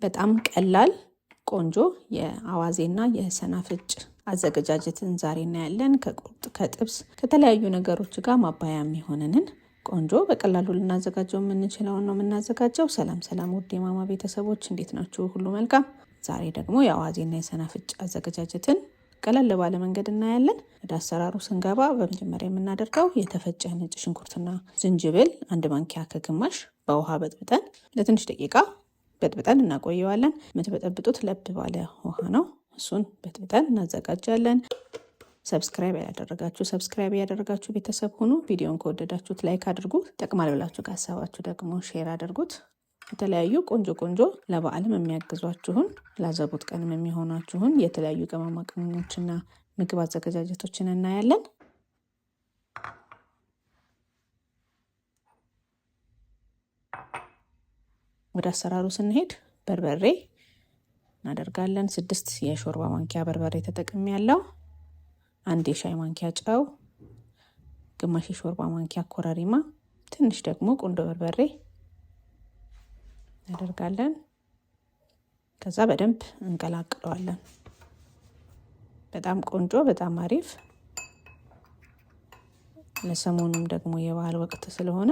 በጣም ቀላል ቆንጆ የአዋዜና የሰናፍጭ አዘገጃጀትን ዛሬ እናያለን። ከቁርጥ ከጥብስ ከተለያዩ ነገሮች ጋር ማባያ የሚሆነንን ቆንጆ በቀላሉ ልናዘጋጀው የምንችለውን ነው የምናዘጋጀው። ሰላም ውድ የማማ ቤተሰቦች እንዴት ናችሁ? ሁሉ መልካም። ዛሬ ደግሞ የአዋዜና የሰናፍጭ አዘገጃጀትን ቀለል ባለ መንገድ እናያለን። ወደ አሰራሩ ስንገባ በመጀመሪያ የምናደርገው የተፈጨ ነጭ ሽንኩርትና ዝንጅብል 1 ማንኪያ ከግማሽ በውሃ በጥብጠን ለትንሽ ደቂቃ በጥብጠን እናቆየዋለን። የምትበጠብጡት ለብ ባለ ውሃ ነው። እሱን በጥብጠን እናዘጋጃለን። ሰብስክራይብ ያደረጋችሁ ቤተሰብ ሁኑ። ቪዲዮን ከወደዳችሁት ላይክ አድርጉ። ጠቅማል ብላችሁ ካሰባችሁ ደግሞ ሼር አድርጉት። የተለያዩ ቆንጆ ለበዓልም የሚያግዟችሁን ለአዘቦት ቀንም የሚሆናችሁን የተለያዩ ቅመማ ቅመሞችና ምግብ አዘገጃጀቶችን እናያለን። ወደ አሰራሩ ስንሄድ በርበሬ እናደርጋለን። 6 የሾርባ ማንኪያ በርበሬ ተጠቅሜያለሁ። 1 የሻይ ማንኪያ ጨው፣ ግማሽ የሾርባ ማንኪያ ኮረሪማ፣ ትንሽ ደግሞ ቁንዶ በርበሬ እናደርጋለን። ከዛ በደንብ እንቀላቅለዋለን። በጣም ቆንጆ በጣም አሪፍ። ለሰሞኑም ደግሞ የበዓል ወቅት ስለሆነ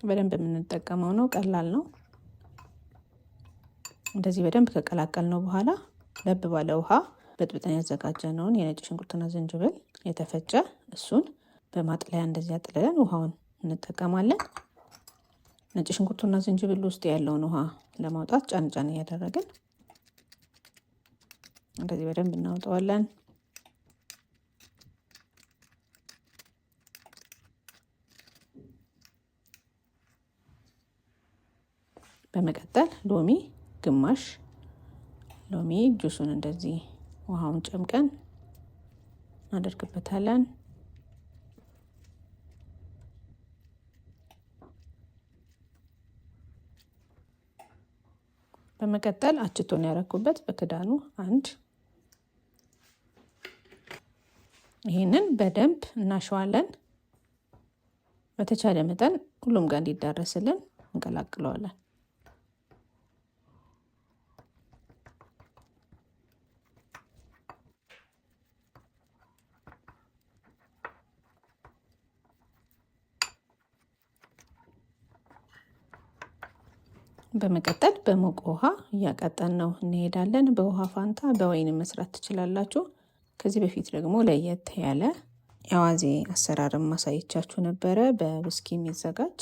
በደንብ የምንጠቀመው ነው። ቀላል ነው። እንደዚህ በደንብ ከቀላቀልነው በኋላ ለብ ባለ ውሃ በጥብጠን ያዘጋጀነውን የነጭ ሽንኩርትና ዝንጅብል የተፈጨ እሱን በማጥለያ እንደዚህ አጥልለን ውሃውን እንጠቀማለን። ነጭ ሽንኩርቱና ዝንጅብል ውስጥ ያለውን ውሃ ለማውጣት ጫን እያደረግን እንደዚህ በደንብ እናውጣዋለን። በመቀጠል ሎሚ ግማሽ ሎሚ ጁሱን እንደዚህ ውሃውን ጨምቀን እናደርግበታለን። በመቀጠል አችቶን ያረኩበት በክዳኑ 1 ይሄንን በደንብ እናሸዋለን። በተቻለ መጠን ሁሉም ጋር እንዲዳረስልን እንቀላቅለዋለን። በመቀጠል በሞቀ ውሃ እያቀጠን ነው እንሄዳለን። በውሃ ፋንታ በወይን መስራት ትችላላችሁ። ከዚህ በፊት ደግሞ ለየት ያለ የአዋዜ አሰራርም ማሳየቻችሁ ነበረ በብስኪ የሚዘጋጅ።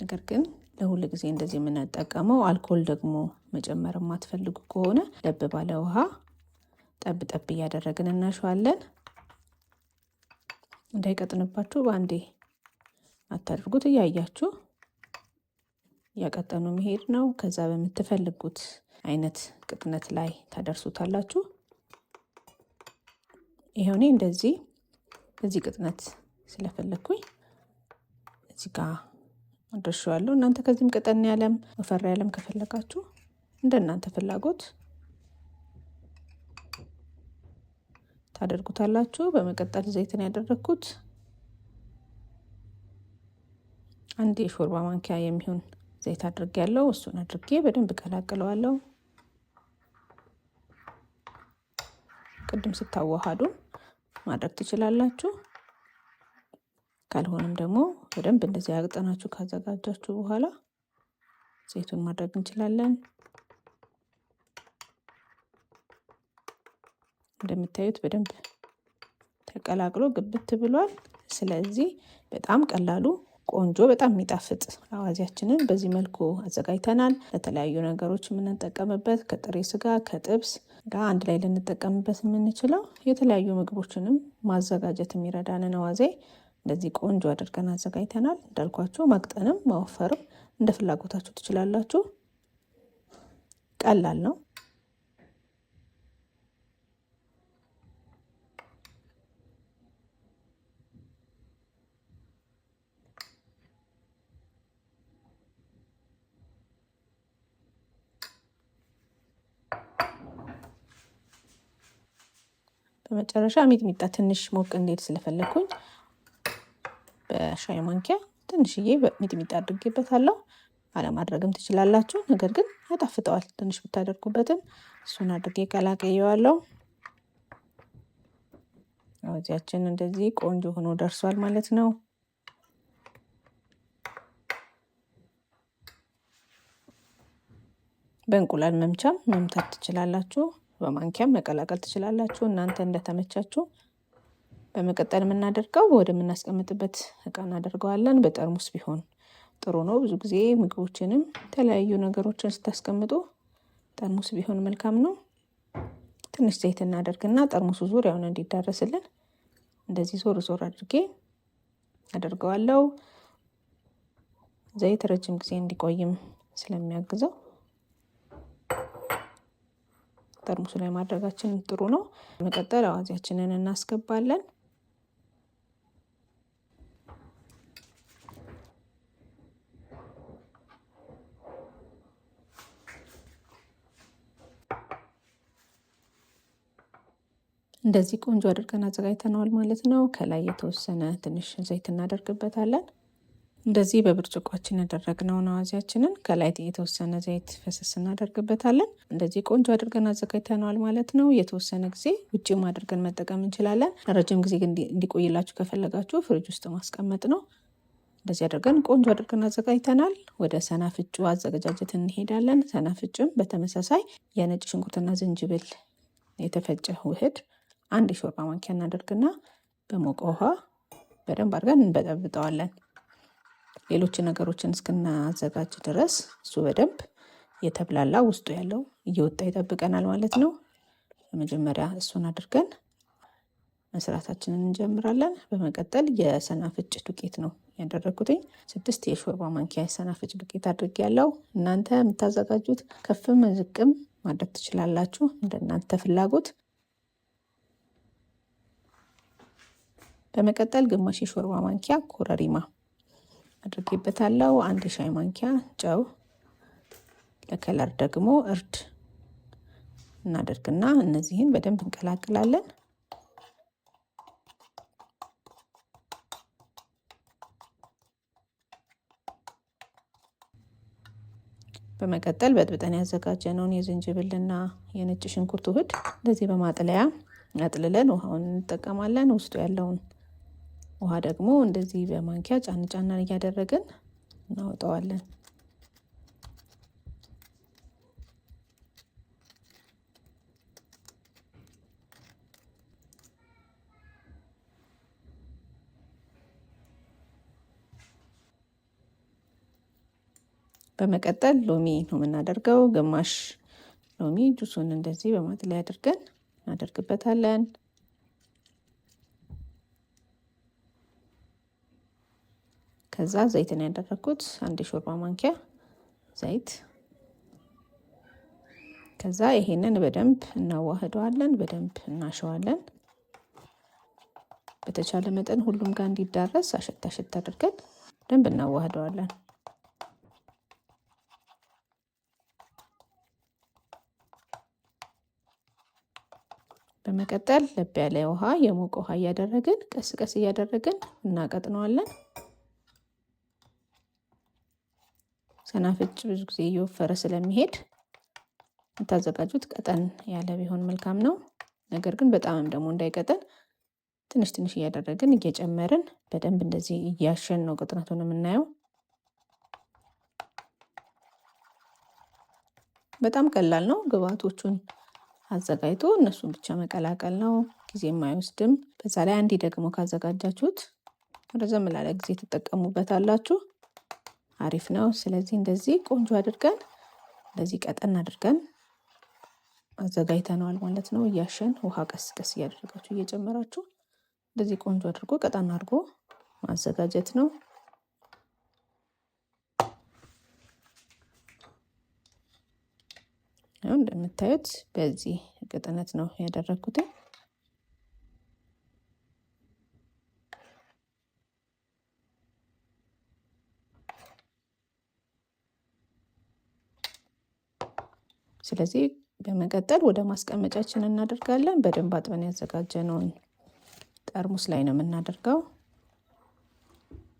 ነገር ግን ለሁል ጊዜ እንደዚህ የምንጠቀመው አልኮል ደግሞ መጨመር የማትፈልጉ ከሆነ ለብ ባለ ውሃ ጠብ እያደረግን እናሸዋለን። እንዳይቀጥንባችሁ በአንዴ አታድርጉት። እያያችሁ ያቀጠኑ መሄድ ነው። ከዛ በምትፈልጉት አይነት ቅጥነት ላይ ታደርሱታላችሁ። ይሄውኔ እንደዚህ በዚህ ቅጥነት ስለፈለኩኝ እዚህ ጋር አድርሻለሁ። እናንተ ከዚህም ቀጠን ያለም ወፈር ያለም ከፈለጋችሁ እንደናንተ ፍላጎት ታደርጉታላችሁ። በመቀጠል ዘይትን ያደረኩት 1 የሾርባ ማንኪያ የሚሆን ዘይት አድርጌያለሁ። እሱን አድርጌ በደንብ ቀላቅለዋለሁ። ቅድም ስታዋሃዱ ማድረግ ትችላላችሁ። ካልሆነም ደግሞ በደንብ እንደዚህ አቅጠናችሁ ካዘጋጃችሁ በኋላ ዘይቱን ማድረግ እንችላለን። እንደምታዩት በደንብ ተቀላቅሎ ግብት ብሏል። ስለዚህ በጣም ቀላሉ ቆንጆ በጣም የሚጣፍጥ አዋዜያችንን በዚህ መልኩ አዘጋጅተናል። ለተለያዩ ነገሮች የምንጠቀምበት ከጥሬ ስጋ ከጥብስ ጋር አንድ ላይ ልንጠቀምበት የምንችለው የተለያዩ ምግቦችንም ማዘጋጀት የሚረዳንን አዋዜ እንደዚህ ቆንጆ አድርገን አዘጋጅተናል። እንዳልኳችሁ ማቅጠንም ማወፈርም እንደ ፍላጎታችሁ ትችላላችሁ። ቀላል ነው። በመጨረሻ ሚጥሚጣ ትንሽ ሞቅ እንዴት ስለፈለኩኝ በሻይ ማንኪያ ትንሽዬ ሚጥሚጣ አድርጌበታለሁ። አለማድረግም ትችላላችሁ። ነገር ግን ያጣፍጠዋል ትንሽ ብታደርጉበትም። እሱን አድርጌ ቀላቅየዋለሁ። አዋዜያችን እንደዚህ ቆንጆ ሆኖ ደርሷል ማለት ነው። በእንቁላል መምቻም መምታት ትችላላችሁ፣ በማንኪያም መቀላቀል ትችላላችሁ፣ እናንተ እንደተመቻችሁ። በመቀጠል የምናደርገው ወደምናስቀምጥበት እቃ እናደርገዋለን። በጠርሙስ ቢሆን ጥሩ ነው። ብዙ ጊዜ ምግቦችንም የተለያዩ ነገሮችን ስታስቀምጡ ጠርሙስ ቢሆን መልካም ነው። ትንሽ ዘይት እናደርግና ጠርሙሱ ዙሪያውን እንዲዳረስልን እንደዚህ ዞር ዞር አድርጌ አደርገዋለሁ። ዘይት ረጅም ጊዜ እንዲቆይም ስለሚያግዘው ጠርሙሱ ላይ ማድረጋችን ጥሩ ነው። በመቀጠል አዋዜያችንን እናስገባለን። እንደዚህ ቆንጆ አድርገን አዘጋጅተነዋል ማለት ነው። ከላይ የተወሰነ ትንሽ ዘይት እናደርግበታለን። እንደዚህ በብርጭቋችን ያደረግነውን አዋዜያችንን ከላይ የተወሰነ ዘይት ፈሰስ እናደርግበታለን። እንደዚህ ቆንጆ አድርገን አዘጋጅተነዋል ማለት ነው። የተወሰነ ጊዜ ውጭም አድርገን መጠቀም እንችላለን። ረጅም ጊዜ እንዲቆይላችሁ ከፈለጋችሁ ፍሪጅ ውስጥ ማስቀመጥ ነው። እንደዚህ አድርገን ቆንጆ አድርገን አዘጋጅተናል። ወደ ሰናፍጩ አዘገጃጀት እንሄዳለን። ሰናፍጭም በተመሳሳይ የነጭ ሽንኩርትና ዝንጅብል የተፈጨ ውህድ 1 የሾርባ ማንኪያ እናደርግና በሞቀ ውሃ በደንብ አድርገን እንበጠብጠዋለን። ሌሎች ነገሮችን እስክናዘጋጅ ድረስ እሱ በደንብ የተብላላ ውስጡ ያለው እየወጣ ይጠብቀናል ማለት ነው። በመጀመሪያ እሱን አድርገን መስራታችንን እንጀምራለን። በመቀጠል የሰናፍጭ ዱቄት ነው ያደረኩትኝ። 6 የሾርባ ማንኪያ የሰናፍጭ ዱቄት አድርጌያለሁ። እናንተ የምታዘጋጁት ከፍም ዝቅም ማድረግ ትችላላችሁ እንደናንተ ፍላጎት። በመቀጠል ግማሽ የሾርባ ማንኪያ ኮረሪማ አድርጌበታለሁ። 1 የሻይ ማንኪያ ጨው፣ ለከለር ደግሞ እርድ እናደርግና እነዚህን በደንብ እንቀላቅላለን። በመቀጠል በጥብጠን ያዘጋጀነውን የዝንጅብልና የነጭ ሽንኩርት ውህድ እንደዚህ በማጥለያ አጥልለን ውሃውን እንጠቀማለን። ውስጡ ያለውን ውሃ ደግሞ እንደዚህ በማንኪያ ጫን ጫን እያደረግን እናወጣዋለን። በመቀጠል ሎሚ ነው የምናደርገው። ግማሽ ሎሚ ጁሱን እንደዚህ በማጥለያ አድርገን እናደርግበታለን። ከዛ ዘይትን ያደረኩት 1 የሾርባ ማንኪያ ዘይት። ከዛ ይሄንን በደንብ እናዋህደዋለን፣ በደንብ እናሸዋለን። በተቻለ መጠን ሁሉም ጋር እንዲዳረስ አሸት አሸት አድርገን በደንብ እናዋህደዋለን። በመቀጠል ለብ ያለ ውሃ የሞቀ ውሃ እያደረግን ቀስ ቀስ እያደረግን እናቀጥነዋለን። ሰናፍጭ ብዙ ጊዜ እየወፈረ ስለሚሄድ የምታዘጋጁት ቀጠን ያለ ቢሆን መልካም ነው። ነገር ግን በጣምም ደግሞ እንዳይቀጠን ትንሽ ትንሽ እያደረግን እየጨመርን በደንብ እንደዚህ እያሸን ነው ቅጥነቱን የምናየው። በጣም ቀላል ነው። ግብአቶቹን አዘጋጅቶ እነሱን ብቻ መቀላቀል ነው። ጊዜም አይወስድም። በዛ ላይ አንዴ ደግሞ ካዘጋጃችሁት ረዘም ላለ ጊዜ ትጠቀሙበታላችሁ። አሪፍ ነው። ስለዚህ እንደዚህ ቆንጆ አድርገን እንደዚህ ቀጠን አድርገን አዘጋጅተነዋል ማለት ነው። እያሸን ውሃ ቀስ ቀስ እያደረጋችሁ እየጨመራችሁ እንደዚህ ቆንጆ አድርጎ ቀጠን አድርጎ ማዘጋጀት ነው። ያው እንደምታዩት በዚህ ቅጥነት ነው ያደረኩት። ስለዚህ በመቀጠል ወደ ማስቀመጫችን እናደርጋለን። በደንብ አጥበን ያዘጋጀነውን ጠርሙስ ላይ ነው የምናደርገው።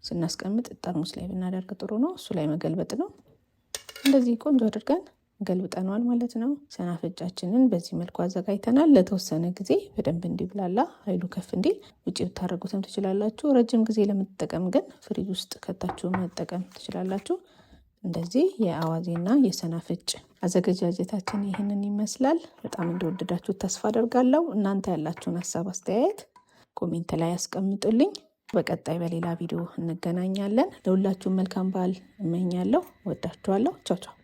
ስናስቀምጥ ጠርሙስ ላይ ብናደርግ ጥሩ ነው። እሱ ላይ መገልበጥ ነው። እንደዚህ ቆንጆ አድርገን ገልብጠነዋል ማለት ነው። ሰናፍጫችንን በዚህ መልኩ አዘጋጅተናል። ለተወሰነ ጊዜ በደንብ እንዲብላላ ኃይሉ ከፍ እንዲል ውጭ ብታደርጉትም ትችላላችሁ። ረጅም ጊዜ ለመጠቀም ግን ፍሪጅ ውስጥ ከታችሁ መጠቀም ትችላላችሁ። እንደዚህ የአዋዜና የሰናፍጭ አዘገጃጀታችን ይህንን ይመስላል። በጣም እንደወደዳችሁ ተስፋ አደርጋለሁ። እናንተ ያላችሁን ሀሳብ አስተያየት ኮሜንት ላይ ያስቀምጡልኝ። በቀጣይ በሌላ ቪዲዮ እንገናኛለን። ለሁላችሁም መልካም በዓል እመኛለሁ። ወዳችኋለሁ። ቻው ቻው።